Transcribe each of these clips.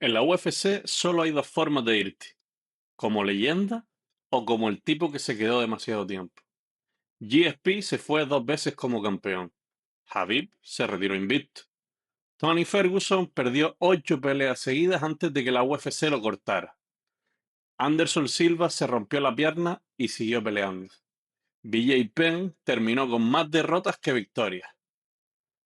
En la UFC solo hay dos formas de irte, como leyenda o como el tipo que se quedó demasiado tiempo. GSP se fue dos veces como campeón. Khabib se retiró invicto. Tony Ferguson perdió 8 peleas seguidas antes de que la UFC lo cortara. Anderson Silva se rompió la pierna y siguió peleando. BJ Penn terminó con más derrotas que victorias.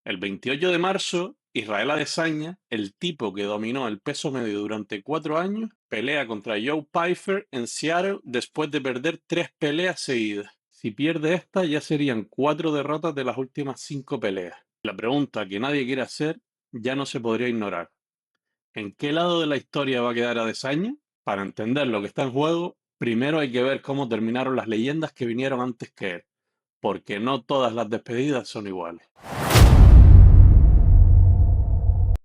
El 28 de marzo, Israel Adesanya, el tipo que dominó el peso medio durante 4 años, pelea contra Joe Pyfer en Seattle después de perder 3 peleas seguidas. Si pierde esta, ya serían 4 derrotas de las últimas 5 peleas. La pregunta que nadie quiere hacer ya no se podría ignorar. ¿En qué lado de la historia va a quedar Adesanya? Para entender lo que está en juego, primero hay que ver cómo terminaron las leyendas que vinieron antes que él, porque no todas las despedidas son iguales.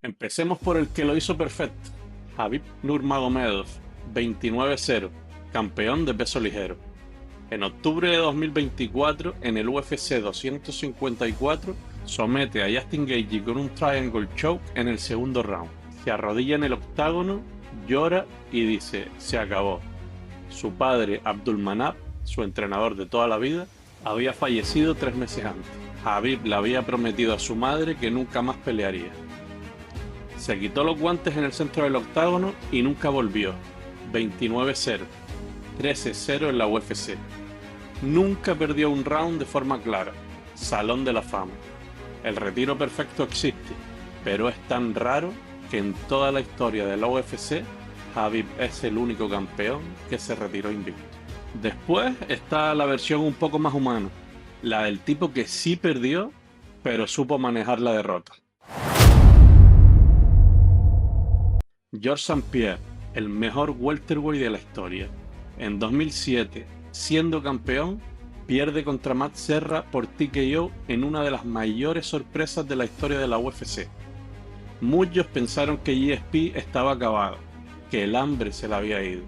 Empecemos por el que lo hizo perfecto, Khabib Nurmagomedov, 29-0, campeón de peso ligero. En octubre de 2024, en el UFC 254, somete a Justin Gaethje con un triangle choke en el segundo round. Se arrodilla en el octágono, llora y dice: se acabó. Su padre, Abdulmanap, su entrenador de toda la vida, había fallecido 3 meses antes. Khabib le había prometido a su madre que nunca más pelearía. Se quitó los guantes en el centro del octágono y nunca volvió. 29-0, 13-0 en la UFC. Nunca perdió un round de forma clara. Salón de la fama. El retiro perfecto existe, pero es tan raro que en toda la historia de la UFC, Khabib es el único campeón que se retiró invicto. Después está la versión un poco más humana, la del tipo que sí perdió, pero supo manejar la derrota. Georges St-Pierre, el mejor welterweight de la historia. En 2007, siendo campeón, pierde contra Matt Serra por TKO en una de las mayores sorpresas de la historia de la UFC. Muchos pensaron que GSP estaba acabado, que el hambre se le había ido.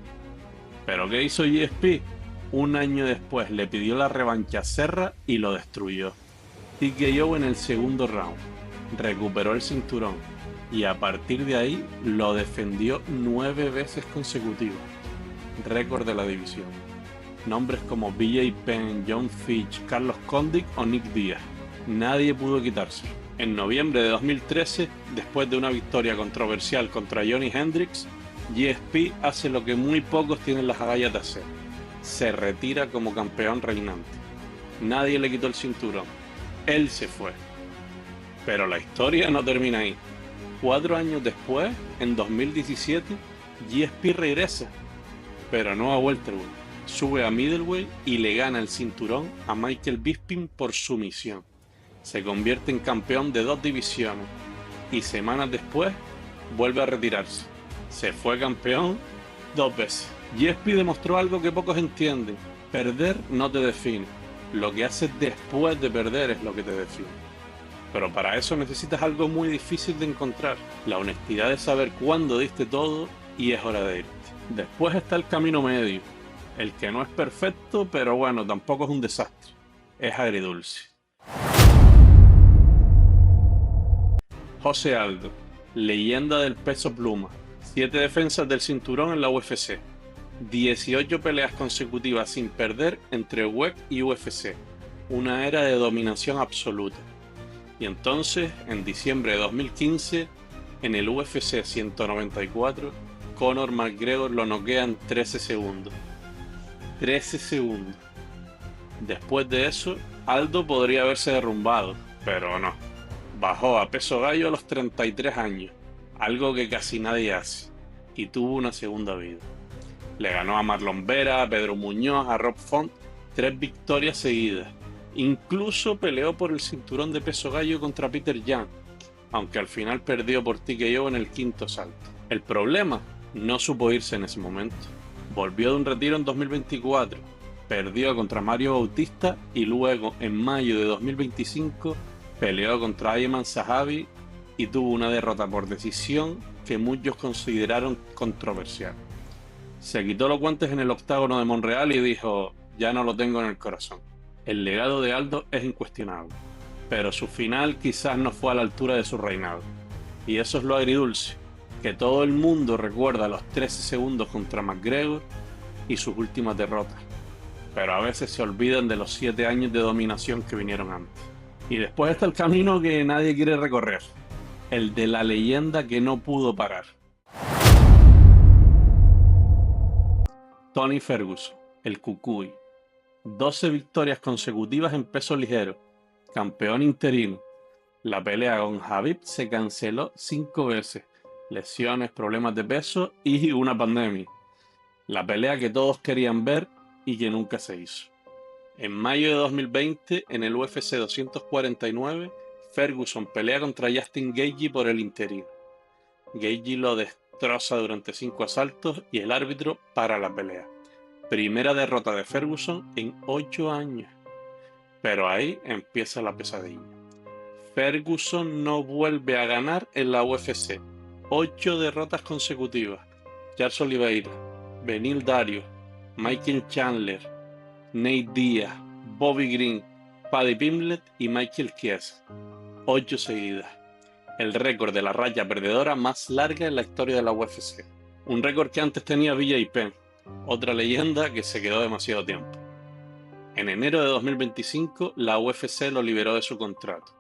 ¿Pero qué hizo GSP? Un año después le pidió la revancha a Serra y lo destruyó. TKO en el segundo round. Recuperó el cinturón y a partir de ahí lo defendió 9 veces consecutivas. Récord de la división. Nombres como BJ Penn, John Fitch, Carlos Condit o Nick Diaz. Nadie pudo quitárselo. En noviembre de 2013, después de una victoria controversial contra Johnny Hendricks, GSP hace lo que muy pocos tienen las agallas de hacer. Se retira como campeón reinante. Nadie le quitó el cinturón. Él se fue. Pero la historia no termina ahí. 4 años después, en 2017, GSP regresa, pero no a welterweight. Sube a middleweight y le gana el cinturón a Michael Bisping por sumisión. Se convierte en campeón de 2 divisiones y semanas después vuelve a retirarse. Se fue campeón 2 veces. GSP demostró algo que pocos entienden: perder no te define, lo que haces después de perder es lo que te define. Pero para eso necesitas algo muy difícil de encontrar: la honestidad de saber cuándo diste todo y es hora de irte. Después está el camino medio, el que no es perfecto, pero bueno, tampoco es un desastre. Es agridulce. José Aldo, leyenda del peso pluma, 7 defensas del cinturón en la UFC, 18 peleas consecutivas sin perder entre WEC y UFC, una era de dominación absoluta. Y entonces, en diciembre de 2015, en el UFC 194, Conor McGregor lo noquea en 13 segundos. 13 segundos. Después de eso, Aldo podría haberse derrumbado, pero no. Bajó a peso gallo a los 33 años, algo que casi nadie hace, y tuvo una segunda vida. Le ganó a Marlon Vera, a Pedro Muñoz, a Rob Font, 3 victorias seguidas. Incluso peleó por el cinturón de peso gallo contra Peter Yan, aunque al final perdió por TKO en el 5.º salto. El problema: no supo irse en ese momento. Volvió de un retiro en 2024, perdió contra Mario Bautista y luego, en mayo de 2025, peleó contra Ayman Zahabi y tuvo una derrota por decisión que muchos consideraron controversial. Se quitó los guantes en el octágono de Montreal y dijo: ya no lo tengo en el corazón. El legado de Aldo es incuestionable, pero su final quizás no fue a la altura de su reinado. Y eso es lo agridulce. que todo el mundo recuerda los 13 segundos contra McGregor y sus últimas derrotas, pero a veces se olvidan de los 7 años de dominación que vinieron antes. Y después está el camino que nadie quiere recorrer, el de la leyenda que no pudo parar. Tony Ferguson, el Cucuy. 12 victorias consecutivas en peso ligero, campeón interino. La pelea con Khabib se canceló 5 veces, lesiones, problemas de peso y una pandemia. La pelea que todos querían ver y que nunca se hizo. En mayo de 2020, en el UFC 249, Ferguson pelea contra Justin Gaethje por el interino. Gaethje lo destroza durante 5 asaltos y el árbitro para la pelea. Primera derrota de Ferguson en 8 años. Pero ahí empieza la pesadilla. Ferguson no vuelve a ganar en la UFC. 8 derrotas consecutivas. Charles Oliveira, Beneil Dariush, Michael Chandler, Nate Diaz, Bobby Green, Paddy Pimblett y Michael Chiesa. 8 seguidas. El récord de la raya perdedora más larga en la historia de la UFC. Un récord que antes tenía BJ Penn, otra leyenda que se quedó demasiado tiempo. En enero de 2025, la UFC lo liberó de su contrato.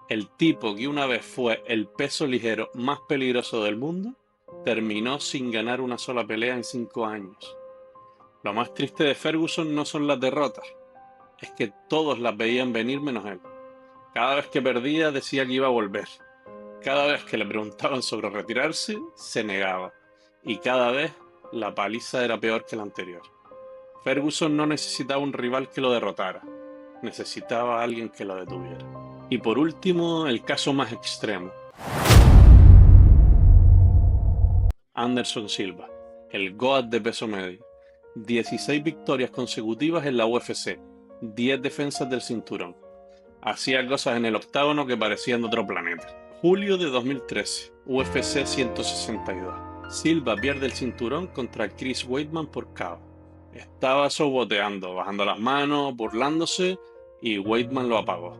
El tipo que una vez fue el peso ligero más peligroso del mundo, terminó sin ganar una sola pelea en 5 años. Lo más triste de Ferguson no son las derrotas, es que todos las veían venir menos él. Cada vez que perdía decía que iba a volver. Cada vez que le preguntaban sobre retirarse, se negaba. Y cada vez la paliza era peor que la anterior. Ferguson no necesitaba un rival que lo derrotara, necesitaba a alguien que lo detuviera. Y por último, el caso más extremo. Anderson Silva, el GOAT de peso medio. 16 victorias consecutivas en la UFC, 10 defensas del cinturón. Hacía cosas en el octágono que parecían de otro planeta. Julio de 2013, UFC 162. Silva pierde el cinturón contra Chris Weidman por KO. Estaba soboteando, bajando las manos, burlándose, y Weidman lo apagó.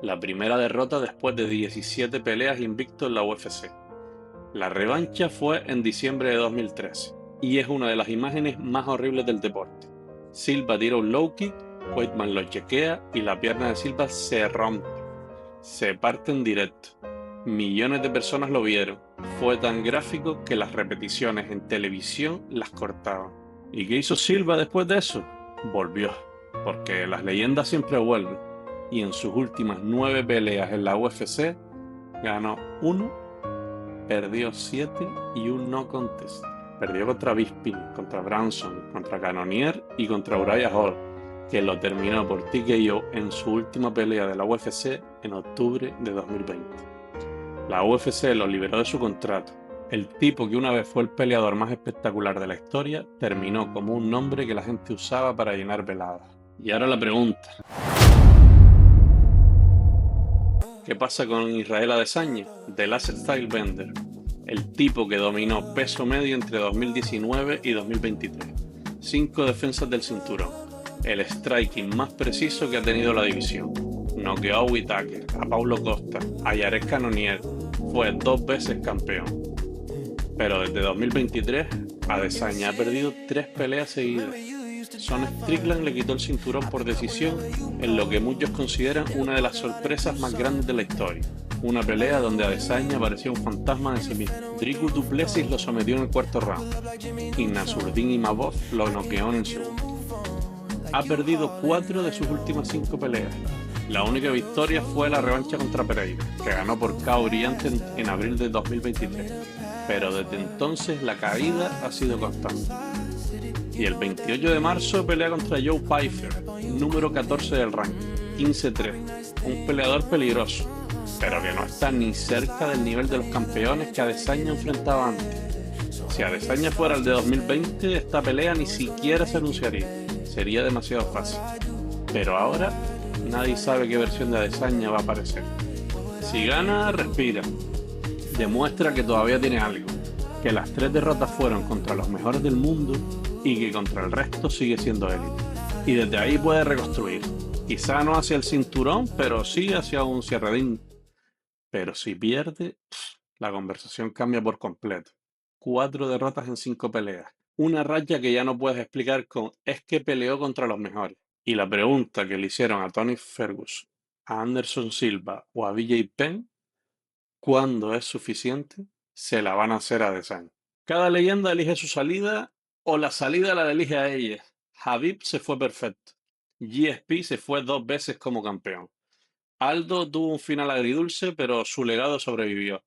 La primera derrota después de 17 peleas invicto en la UFC. La revancha fue en diciembre de 2013, y es una de las imágenes más horribles del deporte. Silva tira un low kick, Weidman lo chequea y la pierna de Silva se rompe. Se parte en directo. Millones de personas lo vieron. Fue tan gráfico que las repeticiones en televisión las cortaban. ¿Y qué hizo Silva después de eso? Volvió, porque las leyendas siempre vuelven. Y en sus últimas 9 peleas en la UFC, ganó 1, perdió 7 y un no contest. Perdió contra Bisping, contra Branson, contra Cannonier y contra Uriah Hall, que lo terminó por TKO en su última pelea de la UFC en octubre de 2020. La UFC lo liberó de su contrato. El tipo que una vez fue el peleador más espectacular de la historia terminó como un nombre que la gente usaba para llenar veladas. Y ahora la pregunta: ¿qué pasa con Israel Adesanya, The Last Stylebender? El tipo que dominó peso medio entre 2019 y 2023. 5 defensas del cinturón. El striking más preciso que ha tenido la división. Noqueó a Whittaker, a Paulo Costa, a Jared Cannonier. Fue 2 veces campeón. Pero desde 2023, Adesanya ha perdido 3 peleas seguidas. Son Strickland le quitó el cinturón por decisión en lo que muchos consideran una de las sorpresas más grandes de la historia. Una pelea donde Adesanya parecía un fantasma de sí mismo. Dricus du Plessis lo sometió en el 4º round y Nassourdine Imavov lo noqueó en el segundo. Ha perdido 4 de sus últimas 5 peleas. La única victoria fue la revancha contra Pereira, que ganó por KO brillante en abril de 2023. Pero desde entonces la caída ha sido constante. Y el 28 de marzo pelea contra Joe Pyfer, número 14 del ranking, 15-3, un peleador peligroso, pero que no está ni cerca del nivel de los campeones que Adesanya enfrentaba antes. Si Adesanya fuera el de 2020, esta pelea ni siquiera se anunciaría, sería demasiado fácil. Pero ahora nadie sabe qué versión de Adesanya va a aparecer. Si gana, respira, demuestra que todavía tiene algo, que las 3 derrotas fueron contra los mejores del mundo y que contra el resto sigue siendo élite. Y desde ahí puede reconstruir. Quizá no hacia el cinturón, pero sí hacia un cierre digno. Pero si pierde, La conversación cambia por completo. 4 derrotas en 5 peleas. Una racha que ya no puedes explicar con es que peleó contra los mejores. Y la pregunta que le hicieron a Tony Ferguson, a Anderson Silva o a BJ Penn, ¿cuándo es suficiente? Se la van a hacer a Adesanya. Cada leyenda elige su salida o la salida la elige a ella. Khabib se fue perfecto. GSP se fue 2 veces como campeón. Aldo tuvo un final agridulce, pero su legado sobrevivió.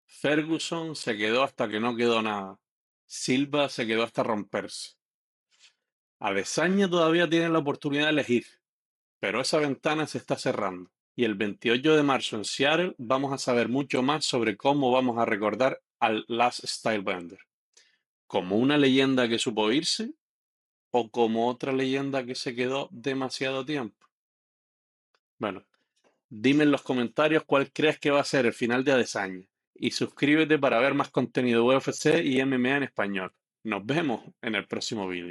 Ferguson se quedó hasta que no quedó nada. Silva se quedó hasta romperse. Adesanya todavía tiene la oportunidad de elegir, pero esa ventana se está cerrando. Y el 28 de marzo en Seattle vamos a saber mucho más sobre cómo vamos a recordar al Last Stylebender. ¿Como una leyenda que supo irse o como otra leyenda que se quedó demasiado tiempo? Bueno, dime en los comentarios cuál crees que va a ser el final de Adesanya. Y suscríbete para ver más contenido UFC y MMA en español. Nos vemos en el próximo vídeo.